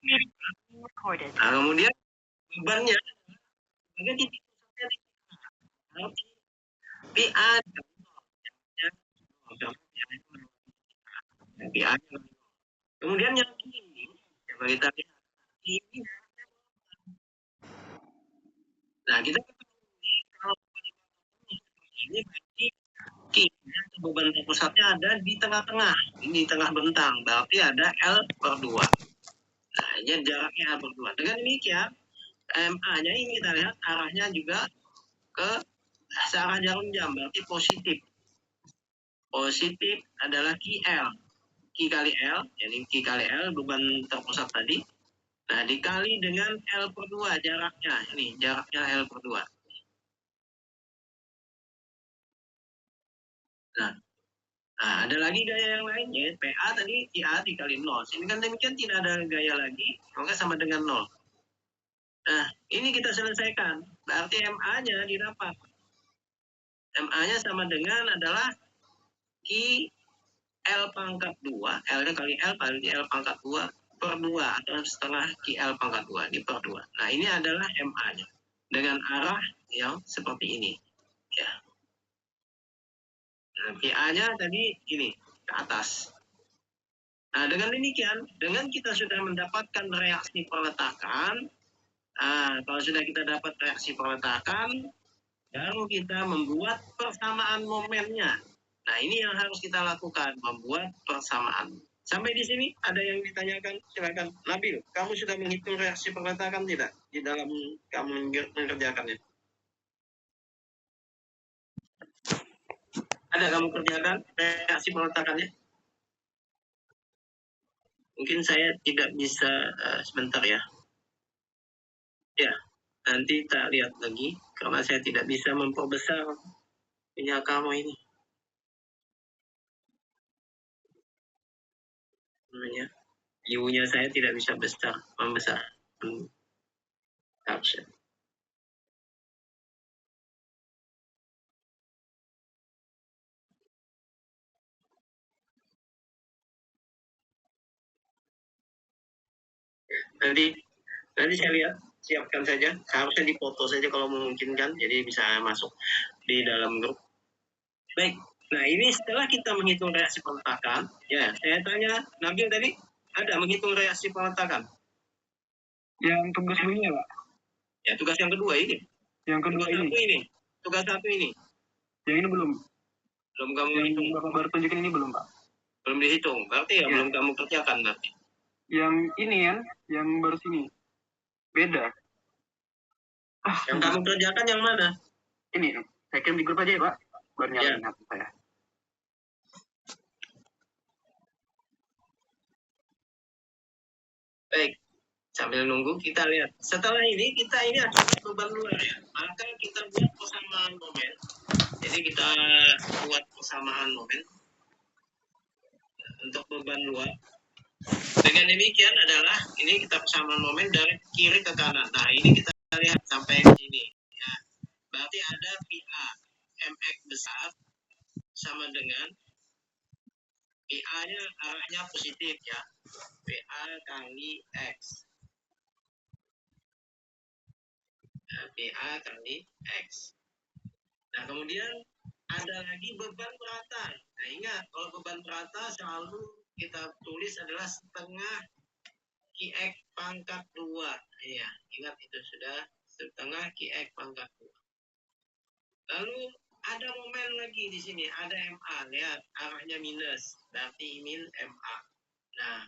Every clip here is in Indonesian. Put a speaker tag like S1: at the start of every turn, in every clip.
S1: Nah, kemudian bebannya sebagai titik pusatnya di PA PA. Kemudian yang ini coba kita lihat ini. Nah, kita kalau ini berarti beban terpusatnya ada di tengah-tengah, ini di tengah bentang, berarti ada L/2. Nah, ini jaraknya L/2. Dengan demikian, MA-nya ini kita lihat arahnya juga ke searah jarum jam, berarti positif. Positif adalah QL. Q kali L, jadi Q kali L beban terpusat tadi. Nah, dikali dengan L/2 jaraknya. Ini jaraknya L/2. Nah, ada lagi gaya yang lain, ya. PA tadi QA dikali 0. Ini kan demikian tidak ada gaya lagi, maka sama dengan 0. Nah, ini kita selesaikan. Berarti MA-nya didapat. MA-nya sama dengan adalah Q L pangkat 2, L-nya kali L kali L pangkat 2 per 2 atau setengah QL pangkat 2 di per 2. Nah, ini adalah MA-nya dengan arah yang seperti ini. Ya. Nah, PA-nya tadi ini ke atas. Nah, dengan demikian, dengan kita sudah mendapatkan reaksi peletakan, kalau sudah kita dapat reaksi peletakan, baru kita membuat persamaan momennya. Nah, ini yang harus kita lakukan, membuat persamaan. Sampai di sini ada yang ditanyakan? Silakan. Nabil, kamu sudah menghitung reaksi peletakan tidak di dalam kamu mengerjakannya? Ada kamu kerjakan reaksi peletakannya? Mungkin saya tidak bisa sebentar ya. Ya, nanti tak lihat lagi karena saya tidak bisa memperbesar punya kamu ini. View-nya saya tidak bisa membesar. Caption. Nanti saya lihat, siapkan saja. Harusnya dipoto saja kalau memungkinkan, jadi bisa masuk di dalam grup. Baik, nah ini setelah kita menghitung reaksi peletakan, ya saya tanya Nabil tadi, ada menghitung reaksi peletakan? Yang tugas ini ya, Pak? Ya, tugas yang kedua ini. Yang kedua ini. Tugas satu ini. Yang ini belum. Belum kamu hitung. Bapak baru tunjukin ini belum, Pak? Belum dihitung, berarti ya belum kamu kerjakan berarti. Yang ini ya, yang baru sini. Beda. Yang kamu kerjakan yang mana? Ini, saya kirim di grup aja ya, Pak. Baru nyalain HP saya. Baik, sambil nunggu kita lihat. Setelah ini kita ini akibat beban luar ya. Maka kita buat persamaan momen. Jadi kita buat persamaan momen untuk beban luar. Dengan demikian adalah ini kita persamaan momen dari kiri ke kanan. Nah, ini kita lihat sampai di sini. Ya. Berarti ada PA MX besar sama dengan PA-nya arahnya positif ya. PA kali X. Nah, PA kali X. Nah, kemudian ada lagi beban rata. Nah, ingat, kalau beban rata selalu kita tulis adalah setengah QX pangkat 2. Ya, ingat itu sudah setengah QX pangkat 2. Lalu ada momen lagi di sini, ada MA. Lihat, arahnya minus, berarti min MA. Nah,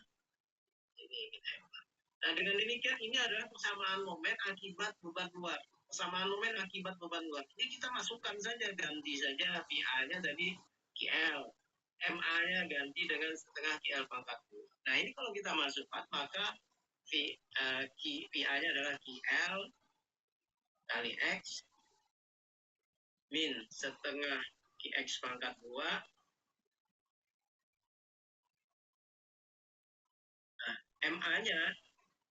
S1: ini MA. Nah, dengan demikian ini adalah persamaan momen akibat beban luar. Persamaan momen akibat beban luar. Ini kita masukkan saja, ganti saja PA-nya tadi QL. MA-nya ganti dengan setengah QL pangkat 2. Nah, ini kalau kita masukkan, maka PA-nya adalah QL kali X min setengah QX pangkat 2. Nah, MA-nya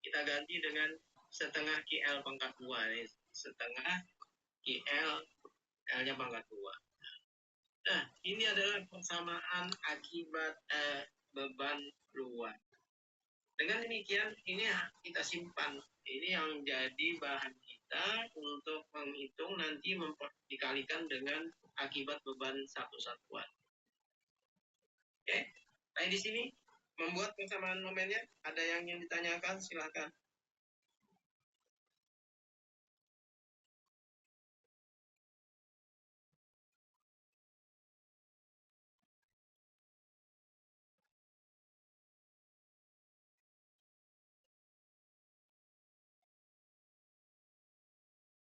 S1: kita ganti dengan setengah QL pangkat 2. Ini setengah QL, L-nya pangkat 2. Nah, ini adalah persamaan akibat beban luar. Dengan demikian, ini kita simpan. Ini yang jadi bahan kita untuk menghitung nanti dikalikan dengan akibat beban satu satuan. Oke, nah di sini membuat persamaan momennya. Ada yang ingin ditanyakan? Silakan.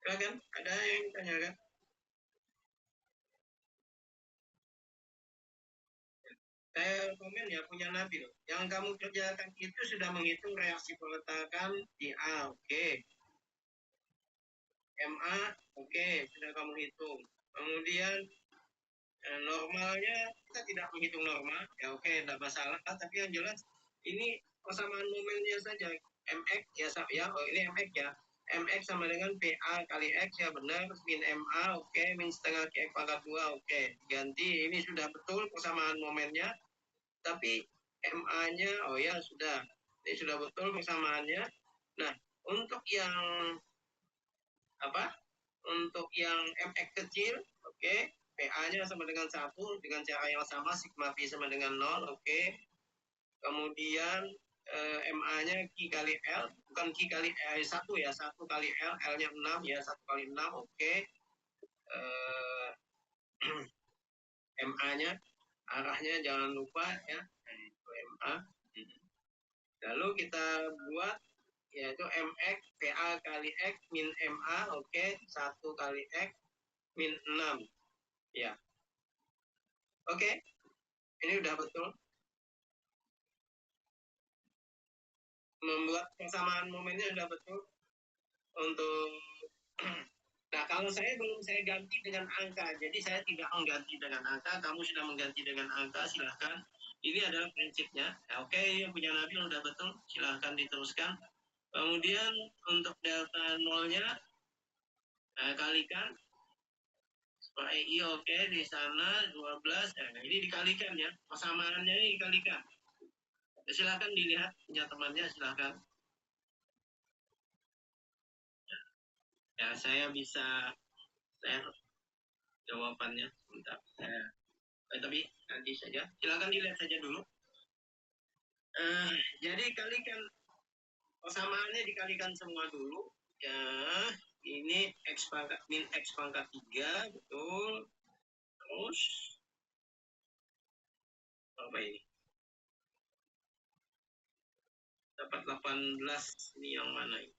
S1: Silakan. Ada yang ditanyakan? Saya komen ya punya Nabil. Yang kamu kerjakan itu sudah menghitung reaksi peletakan di A, oke. MA, oke, sudah kamu hitung. Kemudian normalnya kita tidak menghitung normal, ya oke, tidak masalah. Tapi yang jelas ini persamaan momennya saja. MX ya, oh ini MX ya. MX sama dengan PA kali X ya benar, min MA oke, min setengah X pangkat 2 oke. Ganti, ini sudah betul persamaan momennya. Tapi MA-nya, oh ya sudah. Ini sudah betul persamaannya. Nah, untuk yang apa? Untuk yang MX kecil, oke, PA-nya sama dengan 1 dengan cara yang sama, sigma P sama dengan 0, oke. Kemudian MA-nya Q kali L, bukan Q kali 1 ya, 1 kali L, L-nya 6 ya, 1 kali 6, oke. MA-nya, arahnya jangan lupa ya, itu MA. Lalu kita buat yaitu MX PA kali X min MA, oke, 1 kali X min 6 ya. Oke, ini udah betul. Membuat persamaan momennya sudah betul. Untuk nah kalau saya belum saya ganti dengan angka, jadi saya tidak mengganti dengan angka, kamu sudah mengganti dengan angka, silahkan. Ini adalah prinsipnya. Ya, oke, yang punya Nabil udah betul, silahkan diteruskan. Kemudian untuk delta nolnya kalikan I oke, di sana 12, nah ini dikalikan ya, persamaannya ini dikalikan. Ya, silahkan dilihat punya temannya, silahkan. Ya, saya bisa share jawabannya sebentar. Tapi nanti saja, silahkan dilihat saja dulu. Jadi kalikan persamaannya dikalikan semua dulu. Ya, ini X pangkat min X pangkat 3, betul. Terus apa ini? Dapat 18, ini yang mana ini?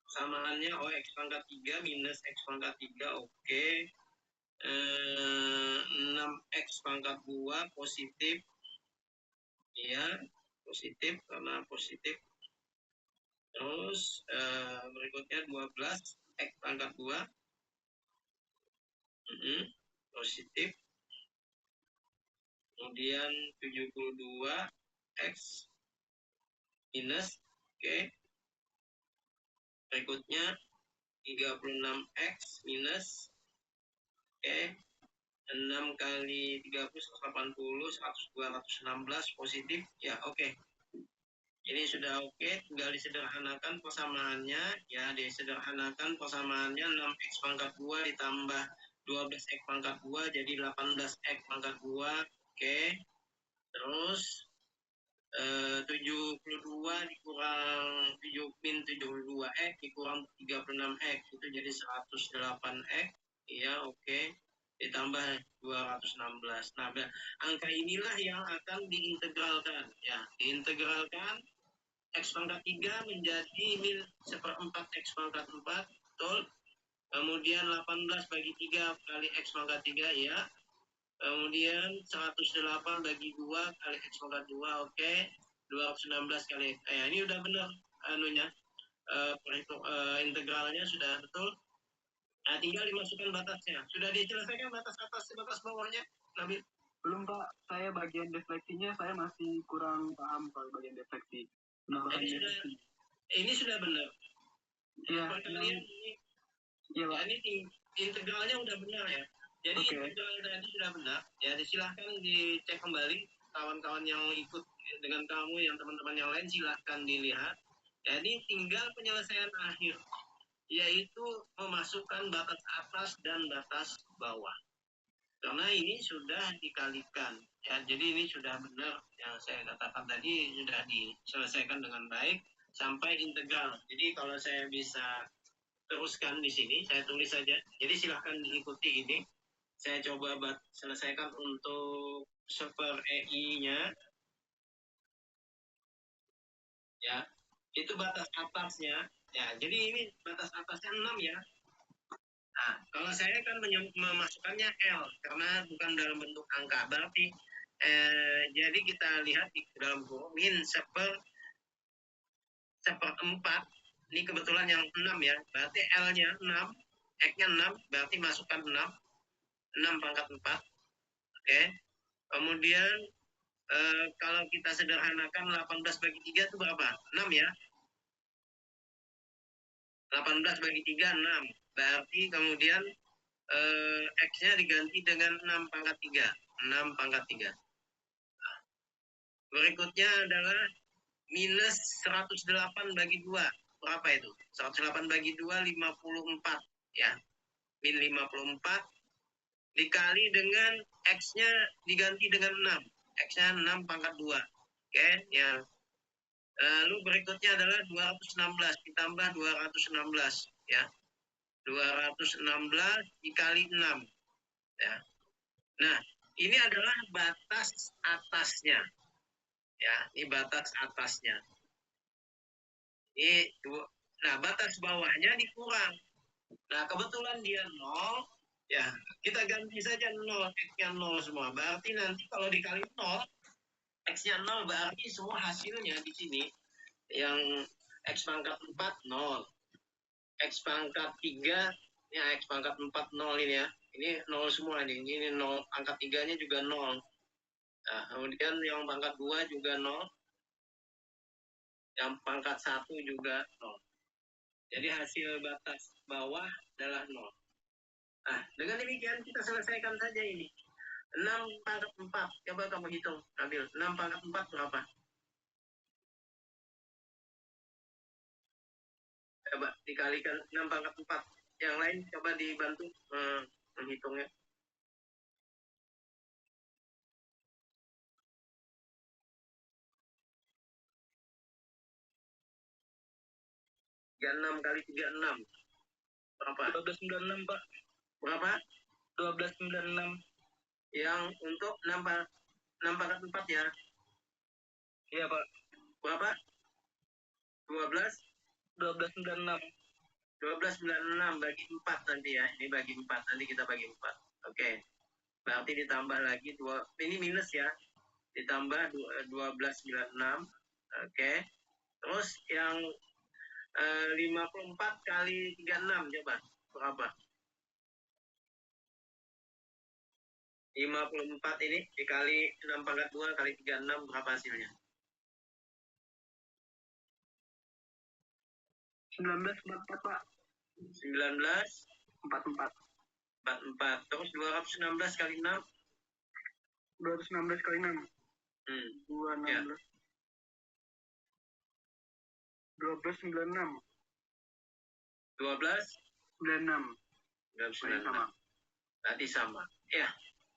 S1: Persamaannya X pangkat 3 minus X pangkat 3, oke. 6X pangkat 2 positif. Iya, positif karena positif. Terus berikutnya 12 X pangkat 2 positif. Kemudian 72 X minus, oke. Berikutnya 36 X minus, oke. 6 kali 30, 180, 100, 216 positif, ya oke. Ini sudah oke, tinggal disederhanakan persamaannya, ya disederhanakan persamaannya 6X pangkat 2 ditambah 12X pangkat 2 jadi 18X pangkat 2, oke. Terus 72 dikurang 7 min 72X dikurang 36X itu jadi 108X, iya oke. Ditambah 216. Nah, angka inilah yang akan diintegralkan, ya diintegralkan X pangkat 3 menjadi min seperempat X pangkat 4, betul. Kemudian 18 bagi 3 kali X pangkat 3, ya. Kemudian 108 bagi 2 kali X pangkat 2, oke. 216 kali X. Ini udah benar anunya. Integralnya sudah betul. Nah, tinggal dimasukkan batasnya. Sudah diselesaikan batas atas, batas bawahnya, Nabil?
S2: Belum Pak, saya bagian defleksinya saya masih kurang paham soal bagian defleksi.
S1: Ini sudah benar.
S2: Iya.
S1: Perkalian ini, ya, ini integralnya udah benar ya. Jadi integral tadi sudah benar. Ya, silahkan dicek kembali kawan-kawan yang ikut dengan kamu, yang teman-teman yang lain silahkan dilihat. Jadi tinggal penyelesaian akhir, yaitu memasukkan batas atas dan batas bawah. Karena ini sudah dikalikan, ya, jadi ini sudah benar yang saya katakan tadi, sudah diselesaikan dengan baik sampai integral. Jadi kalau saya bisa teruskan di sini, saya tulis saja. Jadi silahkan diikuti ini. Saya coba selesaikan untuk super EI-nya. Ya, itu batas atasnya. Ya, jadi ini batas atasnya 6 ya. Nah, kalau saya kan memasukkannya L karena bukan dalam bentuk angka. Berarti jadi kita lihat di dalam huruf min seperempat. Ini kebetulan yang 6 ya. Berarti L-nya 6, X-nya 6, berarti masukkan 6. 6 pangkat 4. Oke. Kemudian kalau kita sederhanakan 18 bagi 3 itu berapa? 6 ya. 18 bagi 3, 6. Berarti kemudian X-nya diganti dengan 6 pangkat 3. 6 pangkat 3. Nah, berikutnya adalah minus 108 bagi 2. Berapa itu? 108 bagi 2, 54. Ya. Min 54 dikali dengan X-nya diganti dengan 6. X-nya 6 pangkat 2. Oke, ya. Lalu berikutnya adalah 216 ditambah 216. Ya. 216 dikali 6. Ya. Nah, ini adalah batas atasnya. Ya, ini batas atasnya. Nah, batas bawahnya dikurang. Nah, kebetulan dia 0. Ya, kita ganti saja 0. X-nya 0 semua. Berarti nanti kalau dikali 0, X-nya 0 berarti semua hasilnya di sini. Yang X pangkat 4, 0. X pangkat 3, ya X pangkat 4, 0 ini ya. Ini 0 semua nih. Ini 0, angka 3-nya juga 0. Nah, kemudian yang pangkat 2 juga 0. Yang pangkat 1 juga 0. Jadi hasil batas bawah adalah 0. Nah, dengan demikian kita selesaikan saja ini. 6 pangkat 4. Coba kamu hitung, ambil. 6 pangkat 4 berapa? Coba dikalikan 6 pangkat 4. Yang lain coba dibantu menghitungnya. 36 kali 36. Berapa?
S2: 1296, Pak.
S1: Berapa?
S2: 1296.
S1: Yang untuk 6 pangkat 4 ya?
S2: Iya, Pak.
S1: Berapa? 12?
S2: 1296.
S1: 1296 bagi 4 nanti ya. Ini bagi 4. Nanti kita bagi 4. Oke. Berarti ditambah lagi 2. Ini minus ya. Ditambah 1296. Oke. Terus yang 54 kali 36 coba. Berapa? 54 ini dikali 6 pangkat 2 kali 36 berapa hasilnya?
S2: 1944, Pak.
S1: 19
S2: 44.
S1: 44. Terus 216 kali 6?
S2: 216 kali 6. 216.
S1: Ya.
S2: 1296.
S1: 12
S2: 96.
S1: 96. Tadi sama. Ya.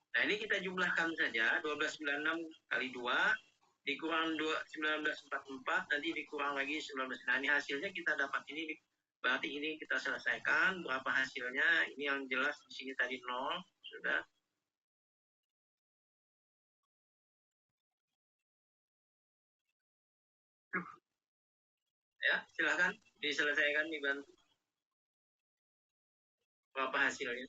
S1: Nah, ini kita jumlahkan saja. 1296 kali 2 dikurang 1944, nanti dikurang lagi 19. Nah, ini hasilnya kita dapat ini. Berarti ini kita selesaikan. Berapa hasilnya? Ini yang jelas di sini tadi 0. Sudah. Ya, silakan diselesaikan, dibantu. Berapa hasilnya?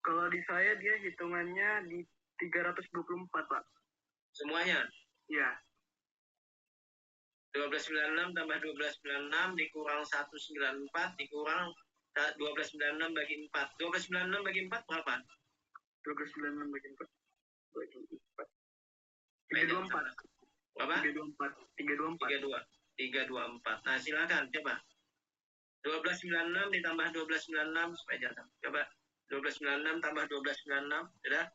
S2: Kalau di saya dia hitungannya di 324, Pak.
S1: Semuanya?
S2: Iya.
S1: 1296 tambah 1296 dikurang 194 dikurang 1296 bagi 4. 1296 bagi 4 berapa?
S2: 1296 bagi 4. Bagi 4. 324.
S1: Berapa?
S2: 324.
S1: 324. Nah, silakan coba. 1296 ditambah 1296 supaya jatuh. Coba 1296 tambah 1296, sudah?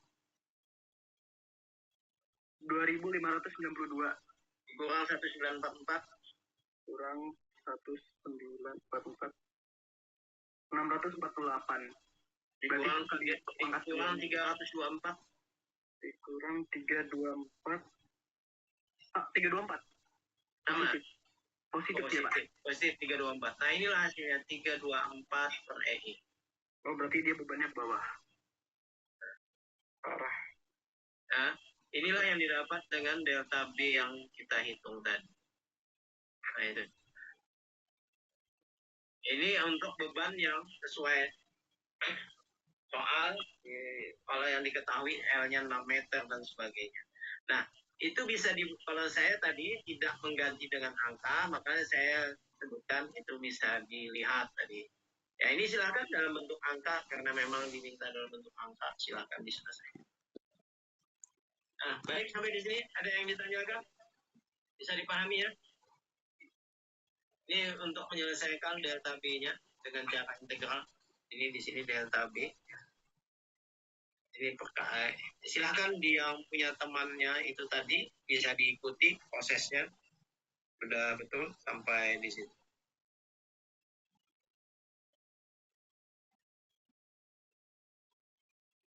S2: 2592
S1: kurang 1944
S2: kurang 1944 648
S1: dikurang
S2: berarti
S1: kurang 324
S2: dikurang 324 324
S1: sama
S2: positif ya Pak.
S1: positif 324. Nah inilah hasilnya 324 per EI.
S2: Oh berarti dia bebannya ke bawah. Parah.
S1: Nah, inilah yang didapat dengan delta B yang kita hitung tadi. Nah itu. Ini untuk beban yang sesuai soal kalau yang diketahui L-nya 6 meter dan sebagainya. Nah, itu bisa kalau saya tadi tidak mengganti dengan angka, makanya saya sebutkan itu bisa dilihat tadi. Ya ini silakan dalam bentuk angka karena memang diminta dalam bentuk angka, silakan diselesaikan. Nah, baik sampai di sini ada yang ditanyakan? Bisa dipahami ya? Ini untuk menyelesaikan delta B-nya dengan cara integral. Ini di sini delta B. Ini silakan yang punya temannya itu tadi bisa diikuti prosesnya. Sudah betul sampai di situ.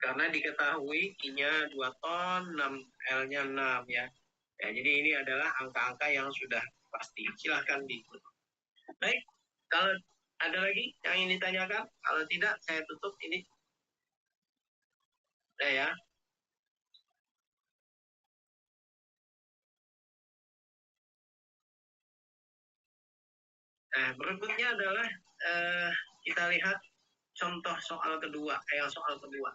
S1: Karena diketahui I-nya 2 ton, 6L-nya 6 ya. Ya, jadi ini adalah angka-angka yang sudah pasti. Silahkan diikuti. Baik, kalau ada lagi yang ingin ditanyakan, kalau tidak saya tutup ini. Udah ya. Nah, berikutnya adalah kita lihat contoh soal kedua, soal kedua.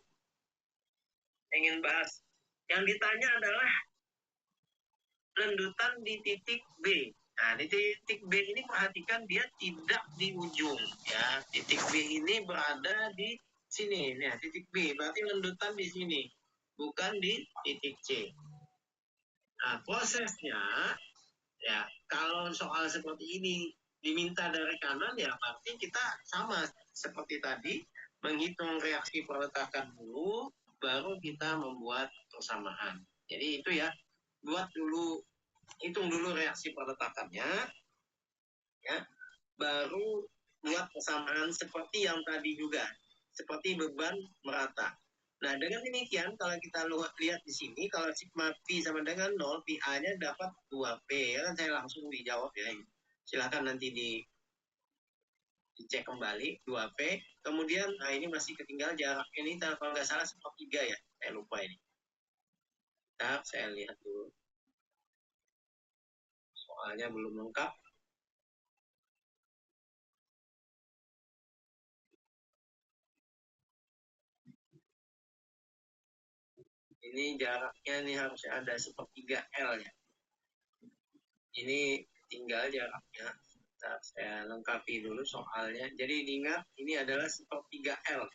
S1: Ingin bahas. Yang ditanya adalah lendutan di titik B. Nah, di titik B ini perhatikan dia tidak di ujung ya. Titik B ini berada di sini. Nah, titik B berarti lendutan di sini, bukan di titik C. Nah, prosesnya ya kalau soal seperti ini diminta dari kanan ya berarti kita sama seperti tadi menghitung reaksi perletakan dulu baru kita membuat persamaan. Jadi itu ya, buat dulu, hitung dulu reaksi perletakannya, ya, baru buat persamaan seperti yang tadi juga, seperti beban merata. Nah, dengan demikian, kalau kita lihat di sini, kalau sigma P sama dengan 0, PA-nya dapat 2P. Ya kan saya langsung dijawab ya. Silakan nanti dicek kembali, 2P. Kemudian, nah ini masih ketinggal jarak ini, kalau nggak salah 1/3 ya. Saya lupa ini. Nah, saya lihat dulu. Soalnya belum lengkap. Ini jaraknya nih harusnya ada 1/3 L ya. Ini tinggal jaraknya. Saya lengkapi dulu soalnya. Jadi diingat ini adalah 1/3 L.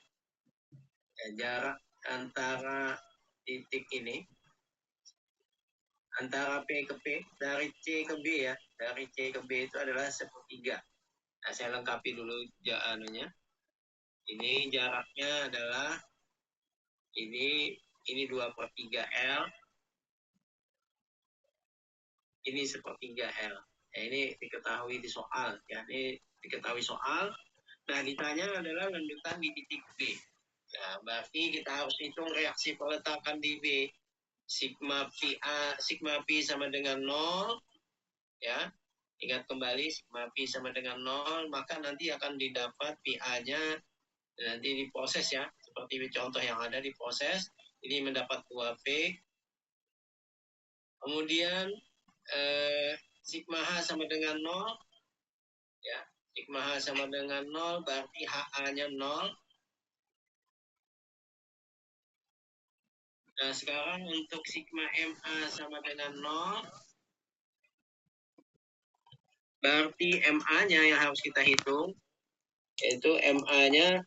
S1: Ya, jarak antara titik ini, antara P ke P, dari C ke B ya. Dari C ke B itu adalah 1/3. Nah, saya lengkapi dulu anunya. Ini jaraknya adalah ini 2/3 L. Ini 1/3 L. Ya, ini diketahui di soal. Ya, ini diketahui soal. Nah, ditanya adalah lanjutan di titik B. Nah, berarti kita harus hitung reaksi peletakan di B. Sigma P sama dengan 0. Ya, ingat kembali sigma P sama dengan 0, maka nanti akan didapat PA-nya nanti diproses ya. Seperti contoh yang ada diproses. Ini mendapat 2P. Kemudian sigma H sama dengan 0. Ya, sigma H sama dengan 0 berarti HA-nya 0. Nah, sekarang untuk sigma MA sama dengan 0. Berarti MA-nya yang harus kita hitung. Yaitu MA-nya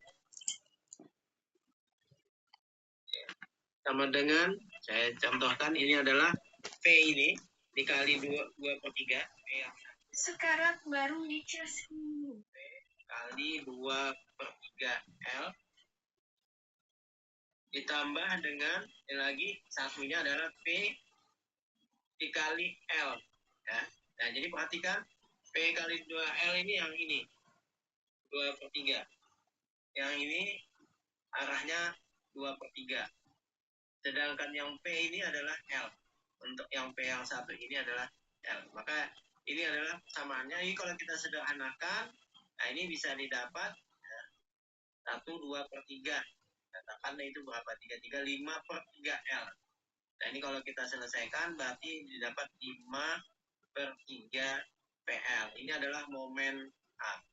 S1: sama dengan, saya contohkan ini adalah P ini dikali 2/3.
S3: Sekarang baru dicas
S1: Kali 2/3 L. Ditambah dengan, lagi satunya adalah P dikali L. Ya. Nah, jadi perhatikan P kali 2L ini yang ini. 2/3. Yang ini arahnya 2/3. Sedangkan yang P ini adalah L. Untuk yang P yang satu ini adalah L. Maka ini adalah persamaannya. Ini kalau kita sederhanakan, nah ini bisa didapat 1/2/3. Katakan itu berapa? 3/3, 5/3L. Nah ini kalau kita selesaikan berarti didapat 5/3 PL. Ini adalah momen A.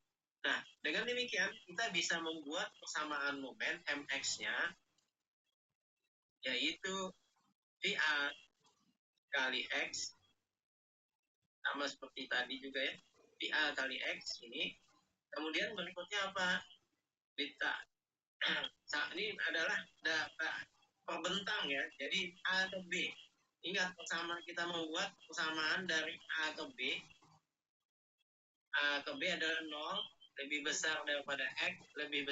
S1: Nah, dengan demikian kita bisa membuat persamaan momen MX-nya yaitu VA kali X sama seperti tadi juga ya. VA kali X ini. Kemudian berikutnya apa? Ini adalah perbentang ya. Jadi A ke B. Ingat kita membuat persamaan dari A ke B. A ke B adalah 0, lebih besar daripada X, lebih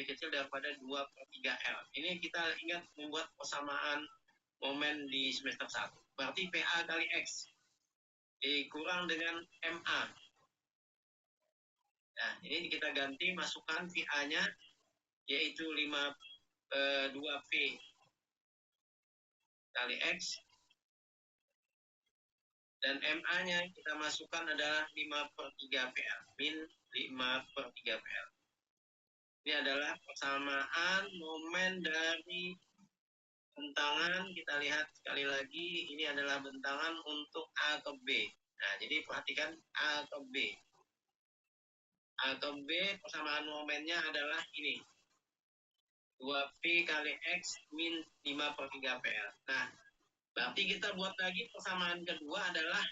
S1: kecil daripada 2/3L. Ini kita ingat membuat persamaan momen di semester 1. Berarti PA kali X dikurang dengan MA. Nah, ini kita ganti, masukkan VA-nya, yaitu 2P kali X. Dan MA-nya kita masukkan adalah 5/3PL, min 5/3PL. Ini adalah persamaan momen dari bentangan. Kita lihat sekali lagi, ini adalah bentangan untuk A ke B. Nah, jadi perhatikan A ke B. A ke B, persamaan momennya adalah ini. 2P kali X min 5/3PL. Nah, berarti kita buat lagi persamaan kedua adalah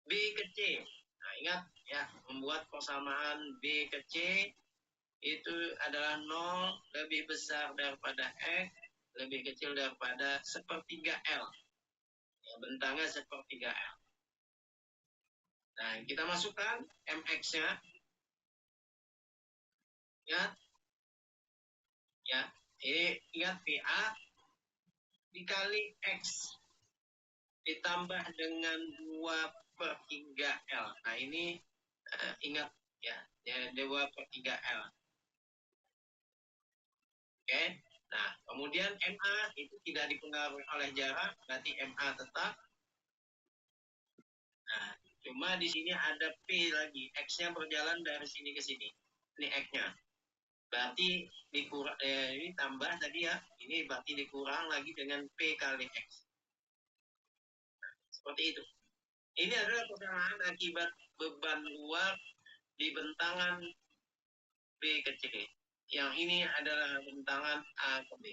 S1: B ke C. Nah, ingat ya, membuat persamaan B ke C itu adalah 0 lebih besar daripada X, lebih kecil daripada 1/3L. Ya, bentangnya 1/3L. Nah, kita masukkan MX-nya. Ya, ini ingat VA dikali X ditambah dengan 2/3L. Nah, ini ingat ya 2/3L. Oke. Nah, kemudian MA itu tidak dipengaruhi oleh jarak, berarti MA tetap. Nah, cuma di sini ada P lagi, X-nya berjalan dari sini ke sini. Ini X-nya. Berarti dikurang, ini tambah tadi ya, ini berarti dikurang lagi dengan P kali X. Nah, seperti itu. Ini adalah persamaan akibat beban luar di bentangan B ke C. Yang ini adalah bentangan A ke B.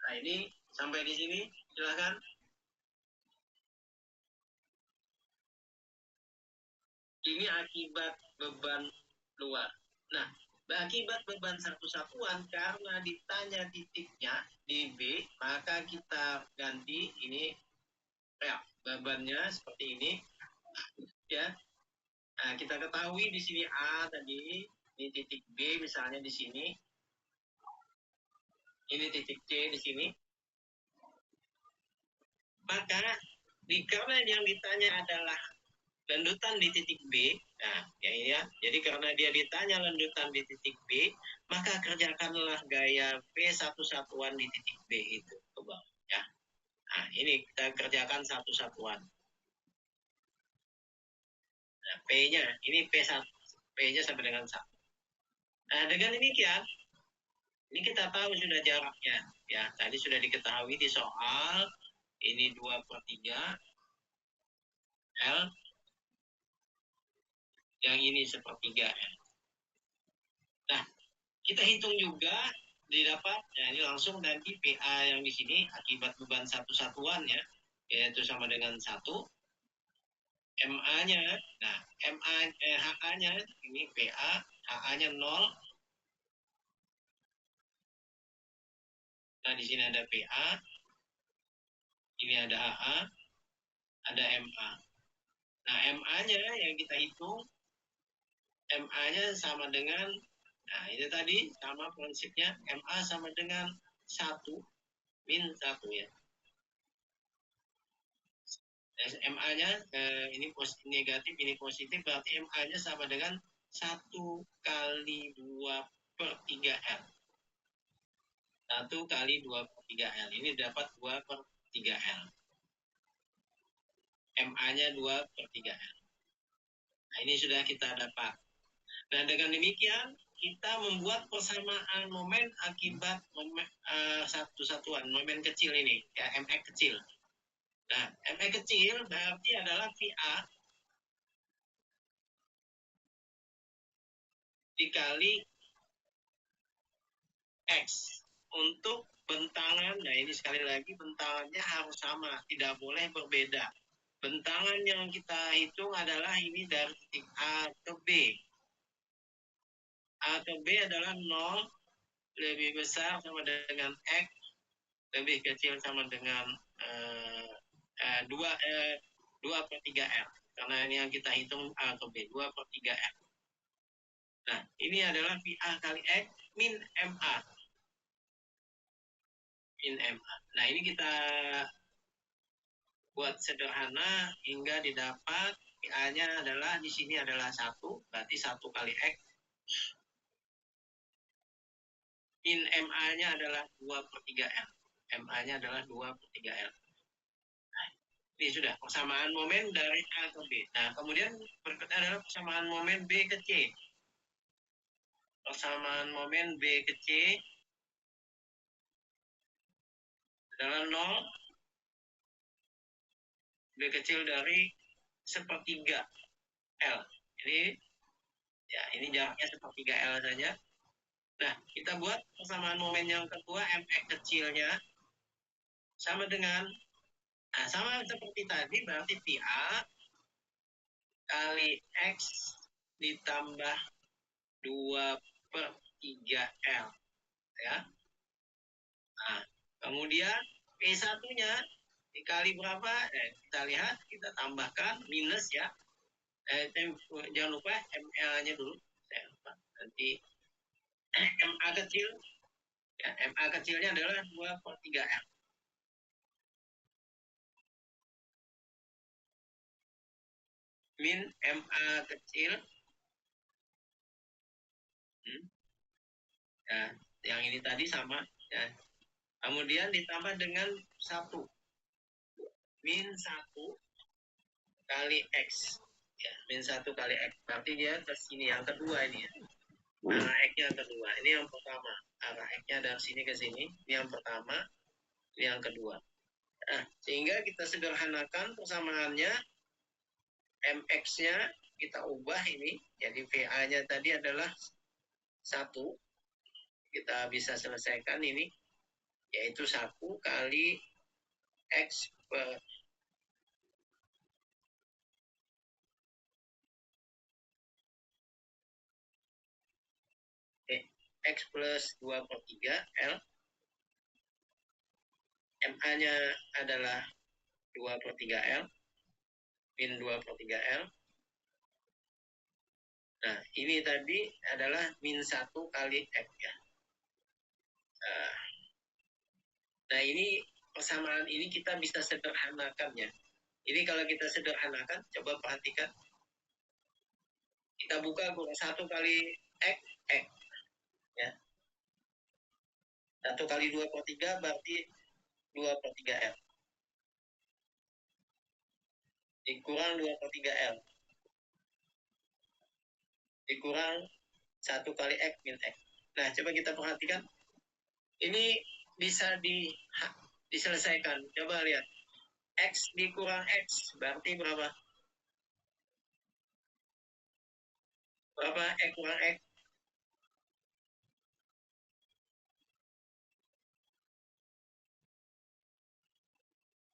S1: Nah, ini sampai di sini, silakan. Ini akibat beban luar. Nah, akibat beban satu satuan karena ditanya titiknya di B, maka kita ganti ini ya, bebannya seperti ini ya. Nah, kita ketahui di sini A tadi, ini titik B misalnya di sini. Ini titik C di sini. Maka karena yang ditanya adalah landutan di titik B, nah ya ini ya. Jadi karena dia ditanya landutan di titik B, maka kerjakanlah gaya P satu-satuan di titik B itu ke bawah ya. Nah, ini kita kerjakan satu-satuan. Nah, P-nya ini P1, P-nya sama dengan 1. Nah, dengan demikian ini kita tahu sudah jaraknya ya. Tadi sudah diketahui di soal ini 2/3 L, yang ini 1/3 L. Nah, kita hitung juga didapat, ya ini langsung nanti PA yang di sini akibat beban satu-satuan ya, yaitu sama dengan 1. MA-nya, nah HA-nya ini PA, HA-nya 0. Nah, di sini ada PA, ini ada HA, ada MA. Nah, MA-nya yang kita hitung, MA-nya sama dengan, nah itu tadi sama prinsipnya, MA sama dengan 1 min 1 ya. MA-nya ini negatif, ini positif, berarti MA-nya sama dengan 1 kali 2/3L. 1 kali 2/3L. Ini dapat 2/3L. MA-nya 2/3L. Nah, ini sudah kita dapat. Nah, dengan demikian, kita membuat persamaan momen akibat satu satuan, momen kecil ini, ya, MX kecil. Nah, MX kecil berarti adalah VA dikali X untuk bentangan. Nah, ini sekali lagi bentangannya harus sama, tidak boleh berbeda. Bentangan yang kita hitung adalah ini dari titik A ke B. A ke B adalah 0 lebih besar sama dengan X, lebih kecil sama dengan 2/3L. Karena ini yang kita hitung A ke B, 2/3L. Nah, ini adalah VA kali X min MA. Min MA. Nah, ini kita buat sederhana hingga didapat VA-nya adalah di sini adalah 1, berarti 1 kali X. Min MA-nya adalah 2/3L. MA-nya adalah 2/3L. Nah, ini sudah persamaan momen dari A ke B. Nah, kemudian berikutnya adalah persamaan momen B ke C. Persamaan momen B ke C adalah 0 lebih kecil dari 1/3 L. Jadi ya ini jaraknya 1/3 L saja. Nah, kita buat persamaan momen yang kedua, MX kecilnya sama dengan, nah, sama seperti tadi, berarti VA kali X ditambah 2/3L. Ya. Nah, kemudian P1-nya dikali berapa? Kita lihat, kita tambahkan minus ya. Jangan lupa ML-nya dulu. Saya lupa. Nanti MA kecil, ya, MA kecilnya adalah 2/3L. Min MA kecil. Ya, yang ini tadi sama. Ya. Kemudian ditambah dengan 1. Min 1 kali X. Ya, min 1 kali X. Berarti dia ke sini, yang kedua ini ya. Arah X-nya kedua. Ini yang pertama. Arah X-nya dari sini ke sini. Ini yang pertama. Ini yang kedua. Nah, sehingga kita sederhanakan persamaannya. MX-nya kita ubah ini. Jadi VA-nya tadi adalah 1. Kita bisa selesaikan ini. Yaitu 1 kali X per X plus 2/3L. MA-nya adalah 2/3L. Min 2/3L. Nah, ini tadi adalah min 1 kali X ya. Nah, ini persamaan ini kita bisa sederhanakan ya. Ini kalau kita sederhanakan, coba perhatikan. Kita buka 1 kali X, X. Ya. 1 kali 2/3 berarti 2/3L. Dikurang 2/3L. Dikurang 1 kali X min X. Nah, coba kita perhatikan. Ini bisa diselesaikan. Coba lihat. X dikurang X berarti berapa? Berapa X kurang X?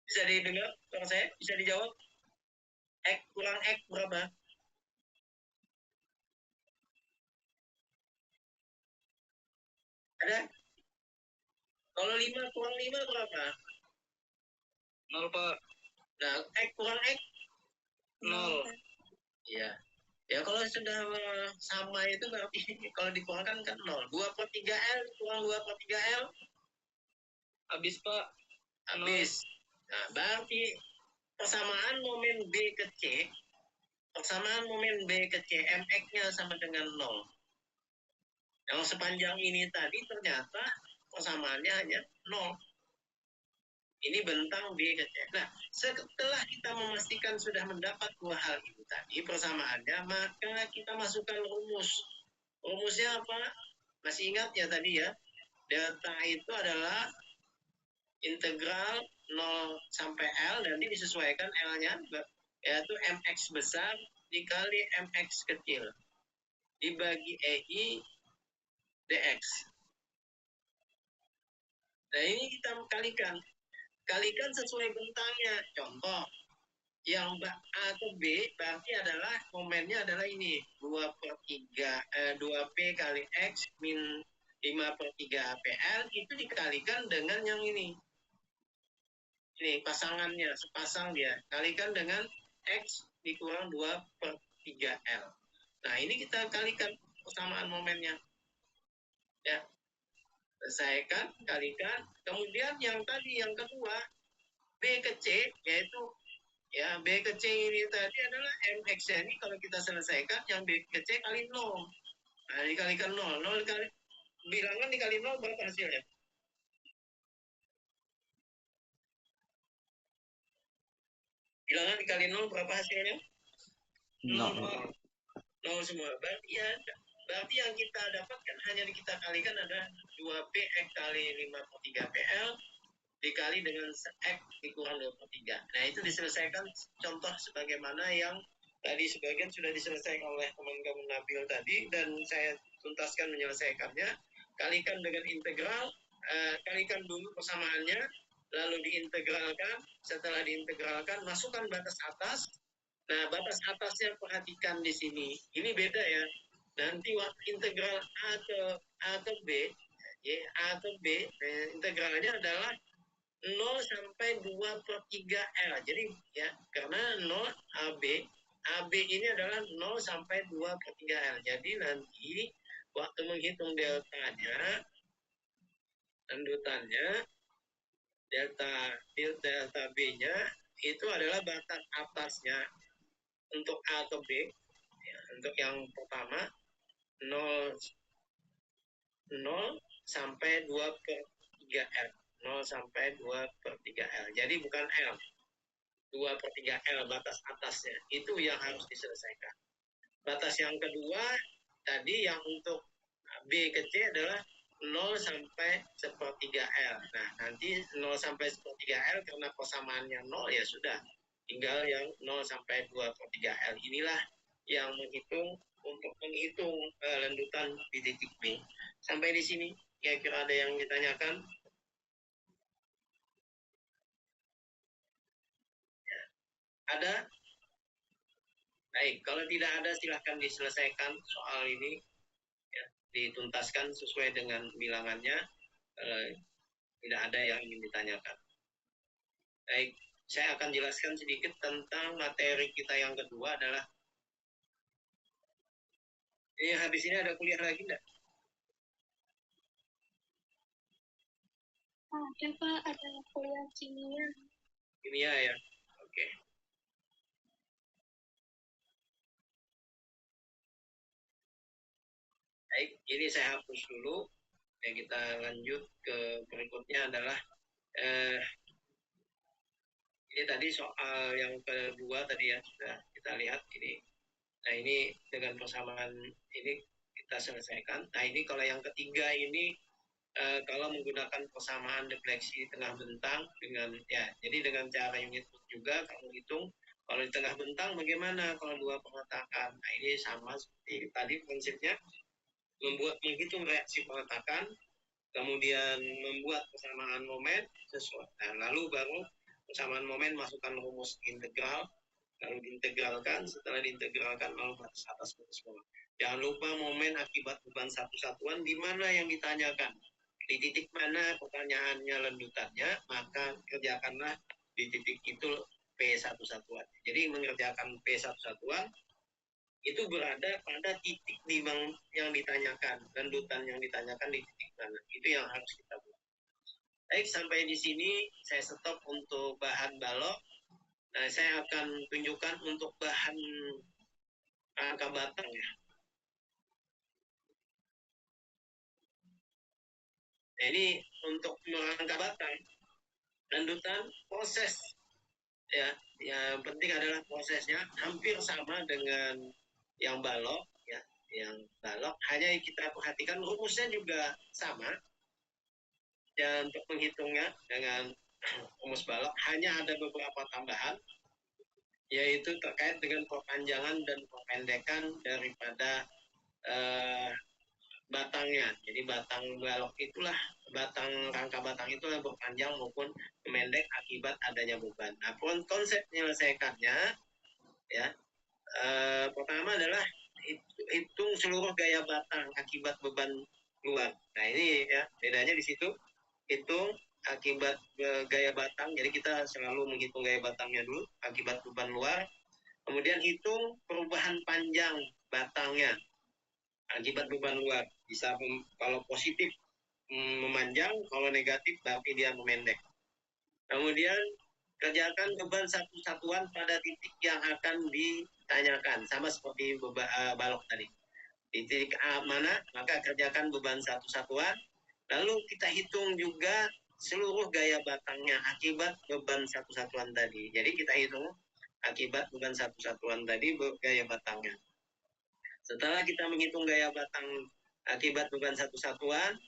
S1: Bisa didengar suara saya? Bisa dijawab? X kurang X berapa? Ada? Kalau 5 kurang 5 berapa?
S2: 0, Pak.
S1: Nah, X kurang X?
S2: 0.
S1: Iya. Ya kalau sudah sama itu berarti kalau dikurangkan kan 0. 2/3L kurang 2/3L?
S2: Habis, Pak.
S1: Habis. Nah, berarti persamaan momen B ke C, persamaan momen B ke C, MX-nya sama dengan 0. Yang sepanjang ini tadi ternyata persamaannya hanya 0. Ini bentang B ke C. Nah, setelah kita memastikan sudah mendapat dua hal itu tadi persamaannya, maka kita masukkan rumus. Rumusnya apa? Masih ingat ya tadi ya? Delta itu adalah integral 0 sampai L, nanti disesuaikan L-nya, yaitu MX besar dikali MX kecil dibagi EI dx. Nah, ini kita kalikan sesuai bentangnya. Contoh, yang A ke B berarti adalah momennya adalah ini 2/3 2P kali X min 5/3 PL itu dikalikan dengan yang ini pasangannya, sepasang dia kalikan dengan X dikurang 2/3 L. Nah, ini kita kalikan persamaan momennya ya, selesaikan, kalikan. Kemudian yang tadi yang kedua B ke C, yaitu ya B ke C ini tadi adalah MX ini kalau kita selesaikan yang B ke C kali 0. Nah, dikalikan 0. 0 dikali bilangan dikali 0 berapa hasilnya? Bilangan dikali 0 berapa hasilnya? 0. 0 semua. Berarti yang kita dapatkan hanya kita kalikan ada 2P X kali 5/3 PL dikali dengan X dikurang 2/3. Nah, itu diselesaikan contoh sebagaimana yang tadi sebagian sudah diselesaikan oleh teman-teman Nabil tadi dan saya tuntaskan menyelesaikannya. Kalikan dengan integral, kalikan dulu persamaannya, lalu diintegralkan. Setelah diintegralkan, masukkan batas atas. Nah, batas atasnya perhatikan di sini. Ini beda ya. Nanti waktu integral A ke B, ya, A ke B, integralnya adalah 0 sampai 2/3 L. Jadi ya, karena 0 AB ini adalah 0 sampai 2/3 L. Jadi nanti waktu menghitung deltanya, lanjutannya delta B-nya itu adalah batas atasnya untuk A ke B. Ya, untuk yang pertama 0 sampai 2/3 L. 0 sampai 2/3 L. Jadi bukan L. 2/3 L batas atasnya. Itu yang harus diselesaikan. Batas yang kedua tadi yang untuk B ke C adalah 0 sampai 1/3 L. Nah, nanti 0 sampai 1/3 L karena persamaannya 0 ya sudah. Tinggal yang 0 sampai 2/3 L. Inilah yang untuk menghitung lanjutan di titik B. Sampai di sini kira-kira ada yang ditanyakan? Ya. Ada? Baik, kalau tidak ada silahkan diselesaikan soal ini, ya, dituntaskan sesuai dengan bilangannya. Tidak ada yang ingin ditanyakan. Baik, saya akan jelaskan sedikit tentang materi kita yang kedua adalah ini habis ini ada kuliah lagi enggak?
S3: Ada Pak, ada kuliah kimia.
S1: Kimia ya, oke. Baik, ini saya hapus dulu. Ya, kita lanjut ke berikutnya adalah ini tadi soal yang kedua tadi ya sudah kita lihat ini. Nah, ini dengan persamaan ini kita selesaikan. Nah, ini kalau yang ketiga ini kalau menggunakan persamaan defleksi tengah bentang dengan ya, jadi dengan cara unit juga kamu hitung kalau di tengah bentang bagaimana kalau dua pengetakan. Nah, ini sama seperti tadi prinsipnya menghitung reaksi pengetakan, kemudian membuat persamaan momen sesuai. Nah, lalu baru persamaan momen masukkan rumus integral, lalu diintegralkan, setelah diintegralkan lalu batas atas batas bawah. Jangan lupa momen akibat beban satu satuan di mana yang ditanyakan. Di titik mana pertanyaannya lanjutannya, maka kerjakanlah di titik itu P1 satuan. Jadi mengerjakan P1 satuan itu berada pada titik yang ditanyakan, lanjutan yang ditanyakan di titik mana. Itu yang harus kita buat. Baik, sampai di sini saya stop untuk bahan balok. Nah, saya akan tunjukkan untuk bahan rangka batang ya. Nah, ini untuk merangka batang, lanjutan proses ya. Yang penting adalah prosesnya hampir sama dengan yang balok ya. Yang balok hanya kita perhatikan rumusnya juga sama. Dan untuk menghitungnya dengan rumus balok hanya ada beberapa tambahan, yaitu terkait dengan perpanjangan dan perpendekan daripada batangnya. Jadi batang balok itulah, batang rangka batang itulah berpanjang maupun memendek akibat adanya beban. Nah, konsep menyelesaikannya ya, pertama adalah hitung seluruh gaya batang akibat beban luar. Nah, ini ya bedanya di situ, hitung akibat gaya batang. Jadi kita selalu menghitung gaya batangnya dulu akibat beban luar, kemudian hitung perubahan panjang batangnya akibat beban luar. Bisa kalau positif memanjang, kalau negatif berarti dia memendek. Kemudian kerjakan beban satu satuan pada titik yang akan ditanyakan, sama seperti balok tadi. Di titik A mana, maka kerjakan beban satu satuan. Lalu kita hitung juga seluruh gaya batangnya akibat beban satu satuan tadi. Jadi kita hitung akibat beban satu satuan tadi gaya batangnya. Setelah kita menghitung gaya batang akibat beban satu satuan,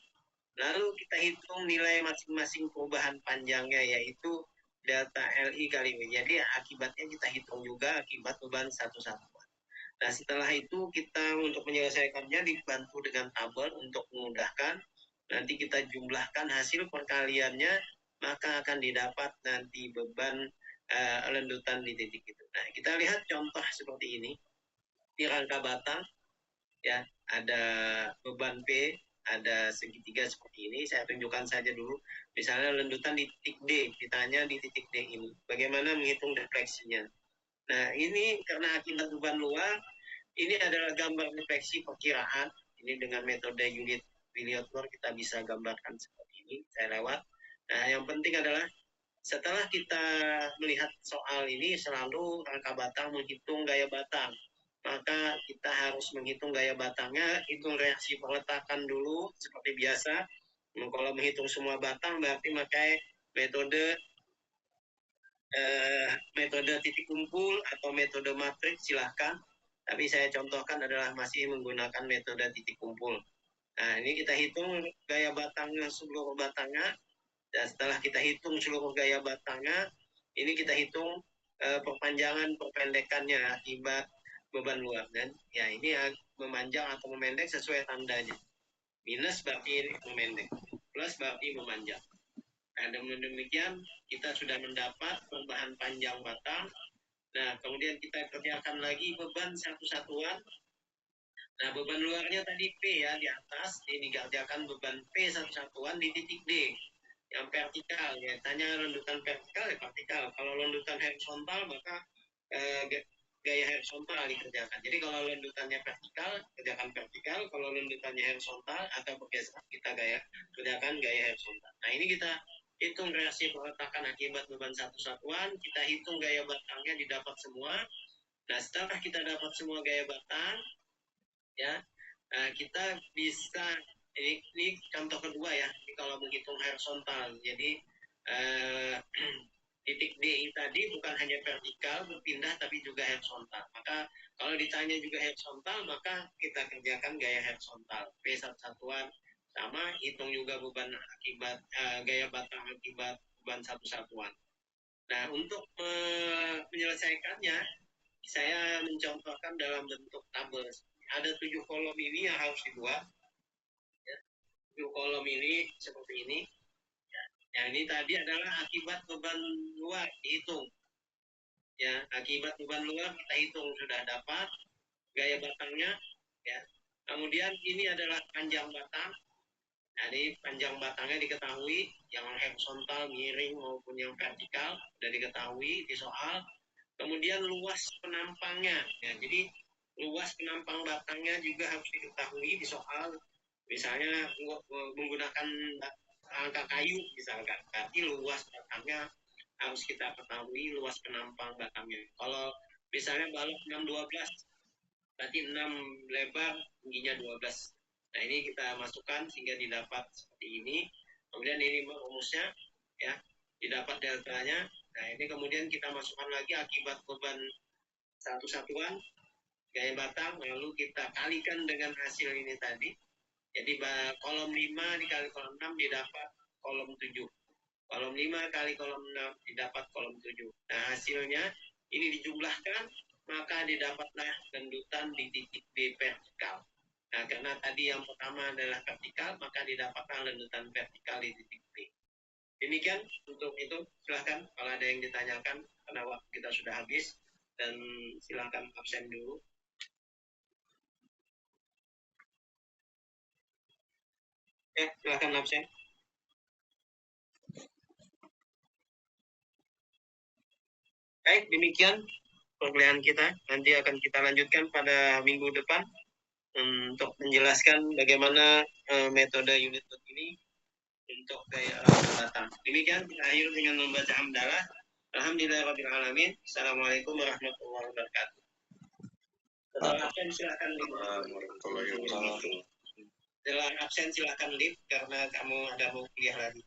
S1: lalu kita hitung nilai masing-masing perubahan panjangnya, yaitu delta LI kali W. Jadi akibatnya kita hitung juga akibat beban satu satuan. Nah, setelah itu kita untuk menyelesaikannya dibantu dengan tabel untuk memudahkan. Nanti kita jumlahkan hasil perkaliannya, maka akan didapat nanti beban lendutan di titik itu. Nah, kita lihat contoh seperti ini. Di rangka batang ya, ada beban P, ada segitiga seperti ini. Saya tunjukkan saja dulu. Misalnya lendutan di titik D, ditanya di titik D ini bagaimana menghitung defleksinya. Nah, ini karena akibat beban luar, ini adalah gambar defleksi perkiraan. Ini dengan metode unit Williot-Moore kita bisa gambarkan seperti ini. Saya lewat. Nah, yang penting adalah setelah kita melihat soal ini, selalu rangka batang menghitung gaya batang. Maka kita harus menghitung gaya batangnya, hitung reaksi peletakan dulu seperti biasa. Kalau menghitung semua batang berarti pakai metode titik kumpul atau metode matriks, silahkan. Tapi saya contohkan adalah masih menggunakan metode titik kumpul. Nah, ini kita hitung gaya batangnya, seluruh batangnya. Dan setelah kita hitung seluruh gaya batangnya, ini kita hitung perpanjangan perpendekannya akibat beban luar. Dan ya ini memanjang atau memendek sesuai tandanya. Minus berarti memendek, plus berarti memanjang. Nah, dengan demikian kita sudah mendapat perubahan panjang batang. Nah, kemudian kita kerjakan lagi beban satu satuan. Nah, beban luarnya tadi P ya di atas, ini dikerjakan beban P satu satuan di titik D yang vertikal ya. Tanya lendutan vertikal ya vertikal. Kalau lendutan horizontal maka gaya horizontal dikerjakan. Jadi kalau lendutannya vertikal, kerjakan vertikal. Kalau lendutannya horizontal atau bergeser, kita kerjakan gaya horizontal. Nah, ini kita hitung reaksi peletakan akibat beban satu satuan, kita hitung gaya batangnya didapat semua. Nah, setelah kita dapat semua gaya batang, ya, kita bisa ini contoh kedua ya. Ini kalau menghitung horizontal, jadi titik D tadi bukan hanya vertikal berpindah tapi juga horizontal. Maka kalau ditanya juga horizontal, maka kita kerjakan gaya horizontal. P satu satuan sama, hitung juga beban akibat gaya batang akibat beban satu satuan. Nah, untuk menyelesaikannya, saya mencontohkan dalam bentuk tabel. Ada 7 kolom ini yang harus dibuat. Ya, 7 kolom ini seperti ini. Ya, ini tadi adalah akibat beban luar dihitung. Ya, akibat beban luar kita hitung sudah dapat gaya batangnya. Ya, kemudian ini adalah panjang batang. Jadi panjang batangnya diketahui, yang horizontal, miring maupun yang vertikal sudah diketahui di soal. Kemudian luas penampangnya, ya, jadi luas penampang batangnya juga harus diketahui di soal. Misalnya menggunakan angka kayu misalkan, berarti luas batangnya harus kita ketahui luas penampang batangnya. Kalau misalnya balok 612, berarti 6 lebar, tingginya 12. Nah, ini kita masukkan sehingga didapat seperti ini. Kemudian ini rumusnya, ya, didapat deltanya. Nah, ini kemudian kita masukkan lagi akibat beban satu satuan gaya batang, lalu kita kalikan dengan hasil ini tadi. Jadi kolom 5 dikali kolom 6 didapat kolom 7. Kolom 5 kali kolom 6 didapat kolom 7. Nah, hasilnya ini dijumlahkan, maka didapatlah lendutan di titik B vertikal. Nah, karena tadi yang pertama adalah vertikal, maka didapatlah lendutan vertikal di titik B. Demikian untuk itu, silahkan kalau ada yang ditanyakan, karena waktu kita sudah habis, dan silahkan absen dulu. Silahkan absen. Baik, demikian perkuliahan kita. Nanti akan kita lanjutkan pada minggu depan untuk menjelaskan bagaimana metode unit ini untuk gaya batang. Demikian, akhir dengan membaca hamdalah. Alhamdulillahirabbil alamin. Assalamualaikum warahmatullahi wabarakatuh. Setelah absen silakan lift. Setelah absen silakan lift karena kamu ada mau kuliah lagi.